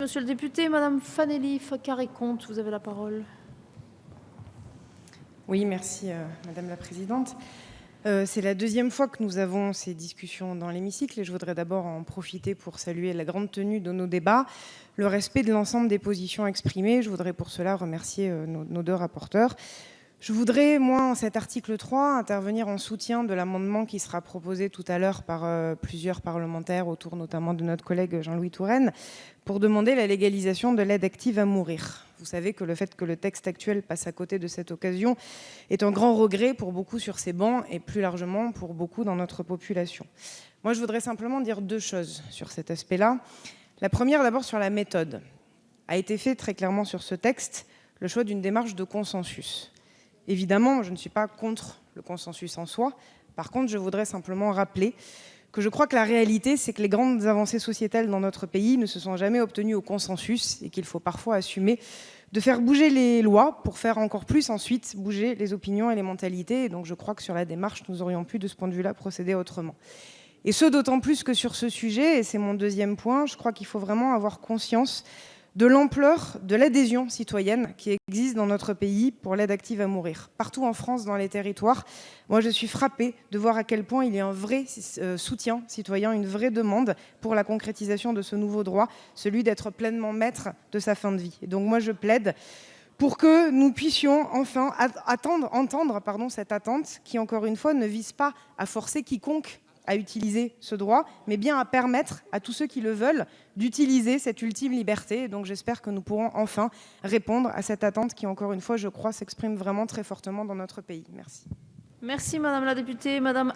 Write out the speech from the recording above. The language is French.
Monsieur le député, Madame Fanelli Carré-Comte, vous avez la parole. Oui, merci Madame la Présidente. C'est la deuxième fois que nous avons ces discussions dans l'hémicycle et je voudrais d'abord en profiter pour saluer la grande tenue de nos débats, le respect de l'ensemble des positions exprimées. Je voudrais pour cela remercier nos deux rapporteurs. Je voudrais, moi, en cet article 3, intervenir en soutien de l'amendement qui sera proposé tout à l'heure par plusieurs parlementaires, autour notamment de notre collègue Jean-Louis Touraine, pour demander la légalisation de l'aide active à mourir. Vous savez que le fait que le texte actuel passe à côté de cette occasion est un grand regret pour beaucoup sur ces bancs et plus largement pour beaucoup dans notre population. Moi, je voudrais simplement dire deux choses sur cet aspect-là. La première, d'abord, sur la méthode. A été fait très clairement sur ce texte le choix d'une démarche de consensus. Évidemment, je ne suis pas contre le consensus en soi. Par contre, je voudrais simplement rappeler que je crois que la réalité, c'est que les grandes avancées sociétales dans notre pays ne se sont jamais obtenues au consensus et qu'il faut parfois assumer de faire bouger les lois pour faire encore plus ensuite bouger les opinions et les mentalités. Et donc je crois que sur la démarche, nous aurions pu de ce point de vue-là procéder autrement. Et ce, d'autant plus que sur ce sujet, et c'est mon deuxième point, je crois qu'il faut vraiment avoir conscience de l'ampleur de l'adhésion citoyenne qui existe dans notre pays pour l'aide active à mourir. Partout en France, dans les territoires, moi je suis frappée de voir à quel point il y a un vrai soutien citoyen, une vraie demande pour la concrétisation de ce nouveau droit, celui d'être pleinement maître de sa fin de vie. Et donc moi je plaide pour que nous puissions enfin entendre cette attente qui, encore une fois, ne vise pas à forcer quiconque à utiliser ce droit, mais bien à permettre à tous ceux qui le veulent d'utiliser cette ultime liberté. Et donc j'espère que nous pourrons enfin répondre à cette attente qui, encore une fois, je crois, s'exprime vraiment très fortement dans notre pays. Merci. Merci Madame la députée. Madame